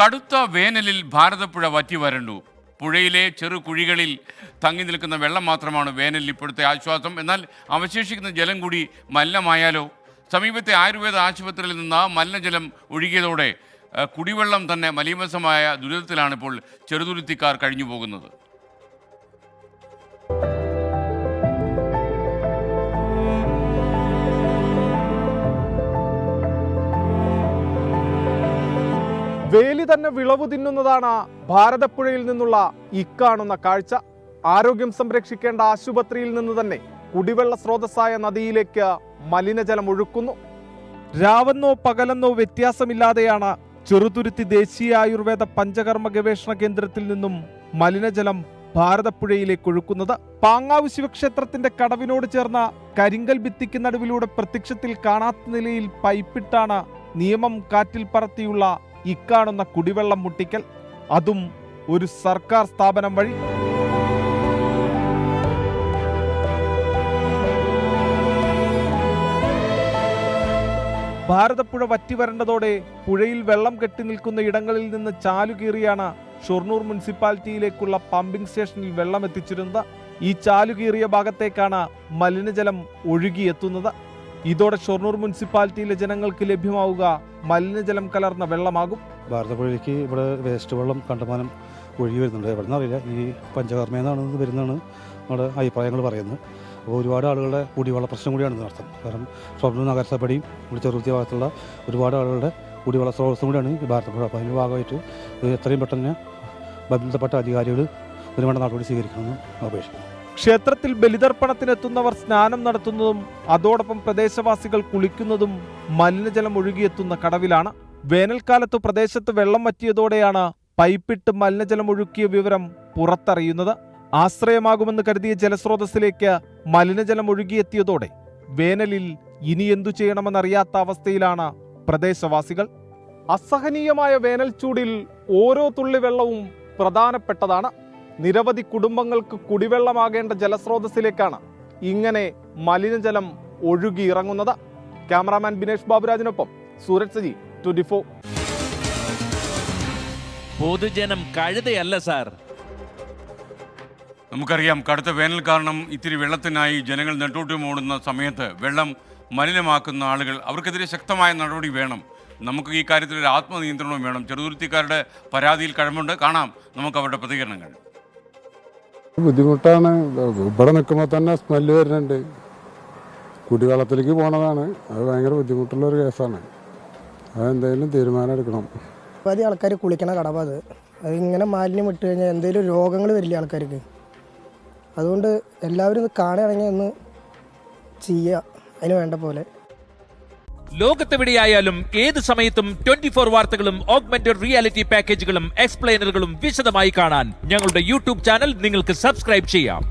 കടുത്ത വേനലിൽ ഭാരതപ്പുഴ വറ്റി വരണ്ടു. പുഴയിലെ ചെറു കുഴികളിൽ തങ്ങി നിൽക്കുന്ന വെള്ളം മാത്രമാണ് വേനലിൽ ഇപ്പോഴത്തെ ആശ്വാസം. എന്നാൽ അവശേഷിക്കുന്ന ജലം കൂടി മലിനമായാലോ? സമീപത്തെ ആയുർവേദ ആശുപത്രിയിൽ നിന്ന് മലിനജലം ഒഴുകിയതോടെ കുടിവെള്ളം തന്നെ മലീമസമായ ദുരിതത്തിലാണ് ഇപ്പോൾ ചെറുതുരുത്തിക്കാർ കഴിഞ്ഞു പോകുന്നത്. വേലി തന്നെ വിളവ് തിന്നുന്നതാണ് ഭാരതപ്പുഴയിൽ നിന്നുള്ള ഇക്കാണുന്ന കാഴ്ച. ആരോഗ്യം സംരക്ഷിക്കേണ്ട ആശുപത്രിയിൽ നിന്ന് തന്നെ കുടിവെള്ള സ്രോതസ്സായ നദിയിലേക്ക് മലിനജലം ഒഴുക്കുന്നു. രാവെന്നോ പകലെന്നോ വ്യത്യാസമില്ലാതെയാണ് ചെറുതുരുത്തി ദേശീയ ആയുർവേദ പഞ്ചകർമ്മ ഗവേഷണ കേന്ദ്രത്തിൽ നിന്നും മലിനജലം ഭാരതപ്പുഴയിലേക്ക് ഒഴുക്കുന്നത്. പാങ്ങാവ് ശിവക്ഷേത്രത്തിന്റെ കടവിനോട് ചേർന്ന കരിങ്കൽ ഭിത്തിക്ക് നടുവിലൂടെ പ്രത്യക്ഷത്തിൽ കാണാത്ത നിലയിൽ പൈപ്പിട്ടാണ് നിയമം കാറ്റിൽ പറത്തിയുള്ള ഇക്കാണുന്ന കുടിവെള്ളം മുട്ടിക്കൽ, അതും ഒരു സർക്കാർ സ്ഥാപനം വഴി. ഭാരതപ്പുഴ വറ്റി വരണ്ടതോടെ പുഴയിൽ വെള്ളം കെട്ടി നിൽക്കുന്ന ഇടങ്ങളിൽ നിന്ന് ചാലുകീറിയാണ് ഷൊർണൂർ മുനിസിപ്പാലിറ്റിയിലേക്കുള്ള പമ്പിംഗ് സ്റ്റേഷനിൽ വെള്ളം എത്തിച്ചിരുന്നത്. ഈ ചാലുകീറിയ ഭാഗത്തേക്കാണ് മലിനജലം ഒഴുകിയെത്തുന്നത്. ഇതോടെ ഷൊർണൂർ മുനിസിപ്പാലിറ്റിയിലെ ജനങ്ങൾക്ക് ലഭ്യമാവുക മലിനജലം കലർന്ന വെള്ളമാകും. ഭാരതപ്പുഴയിലേക്ക് ഇവിടെ വേസ്റ്റ് വെള്ളം കണ്ടമാനം ഒഴുകി വരുന്നുണ്ട്. എവിടെ നിന്നറിയില്ല, ഈ പഞ്ചകർമ്മയെന്നാണ് വരുന്നതാണ് നമ്മുടെ അഭിപ്രായങ്ങൾ പറയുന്നത്. അപ്പോൾ ഒരുപാട് ആളുകളുടെ കുടിവെള്ള പ്രശ്നം കൂടിയാണ് ഇതിനർത്ഥം. കാരണം ഷൊർണൂർ നഗരസഭയും ഇവിടെ ചെറുതുരുത്തി ഭാഗത്തുള്ള ഒരുപാട് ആളുകളുടെ കുടിവെള്ള സ്രോതസ്സും കൂടിയാണ് ഈ ഭാരതപ്പുഴ. അപ്പോൾ അതിൻ്റെ ഭാഗമായിട്ട് എത്രയും പെട്ടെന്ന് ബന്ധപ്പെട്ട അധികാരികൾ ഇതിന് വേണ്ട നടപടി സ്വീകരിക്കണമെന്ന് അപേക്ഷിക്കുന്നു. ക്ഷേത്രത്തിൽ ബലിതർപ്പണത്തിനെത്തുന്നവർ സ്നാനം നടത്തുന്നതും അതോടൊപ്പം പ്രദേശവാസികൾ കുളിക്കുന്നതും മലിനജലം ഒഴുകിയെത്തുന്ന കടവിലാണ്. വേനൽക്കാലത്ത് പ്രദേശത്ത് വെള്ളം വറ്റിയതോടെയാണ് പൈപ്പിട്ട് മലിനജലം ഒഴുക്കിയ വിവരം പുറത്തറിയുന്നത്. ആശ്രയമാകുമെന്ന് കരുതിയ ജലസ്രോതസ്സിലേക്ക് മലിനജലം ഒഴുകിയെത്തിയതോടെ വേനലിൽ ഇനി എന്തു ചെയ്യണമെന്നറിയാത്ത അവസ്ഥയിലാണ് പ്രദേശവാസികൾ. അസഹനീയമായ വേനൽ ചൂടിൽ ഓരോ തുള്ളി വെള്ളവും പ്രധാനപ്പെട്ടതാണ്. നിരവധി കുടുംബങ്ങൾക്ക് കുടിവെള്ളമാകേണ്ട ജലസ്രോതസ്സിലേക്കാണ് ഇങ്ങനെ മലിനജലം ഒഴുകിയിറങ്ങുന്നത്. ക്യാമറാമാൻ ബിനേഷ് ബാബുരാജിനൊപ്പം സൂരജ് സജി, 24. പൊതുജനം കഴുതയല്ല സാർ. നമുക്കറിയാം, കടുത്ത വേനൽ കാരണം ഇത്തിരി വെള്ളത്തിനായി ജനങ്ങൾ നെട്ടോട്ടം ഓടുന്ന സമയത്ത് വെള്ളം മലിനമാക്കുന്ന ആളുകൾ, അവർക്കെതിരെ ശക്തമായ നടപടി വേണം. നമുക്ക് ഈ കാര്യത്തിൽ ഒരു ആത്മനിയന്ത്രണവും വേണം. ചെറുതുരുത്തിക്കാരുടെ പരാതിയിൽ കഴമ്പുണ്ട്. കാണാം നമുക്ക് അവരുടെ പ്രതികരണങ്ങൾ. ബുദ്ധിമുട്ടാണ്. ഇവിടെ നിൽക്കുമ്പോൾ തന്നെ സ്മെല്ല് വരുന്നുണ്ട്. കുടിവെള്ളത്തിലേക്ക് പോണതാണ്. അത് ഭയങ്കര ബുദ്ധിമുട്ടുള്ളൊരു കേസാണ്. അതെന്തെങ്കിലും തീരുമാനം എടുക്കണം. പല ആൾക്കാർ കുളിക്കണ കടവ അതിങ്ങനെ മാലിന്യം വിട്ട് കഴിഞ്ഞാൽ എന്തെങ്കിലും രോഗങ്ങൾ വരില്ല ആൾക്കാർക്ക്. അതുകൊണ്ട് എല്ലാവരും ഇത് കാണുകയാണെങ്കിൽ ഒന്ന് ചെയ്യുക അതിന് വേണ്ട പോലെ. ലോകത്തെവിടെയായാലും ഏത് സമയത്തും 24 വാർത്തകളും ഓഗ്മെന്റഡ് റിയാലിറ്റി പാക്കേജുകളും എക്സ്പ്ലെയിനറുകളും വിശദമായി കാണാൻ ഞങ്ങളുടെ യൂട്യൂബ് ചാനൽ നിങ്ങൾക്ക് സബ്സ്ക്രൈബ് ചെയ്യാം.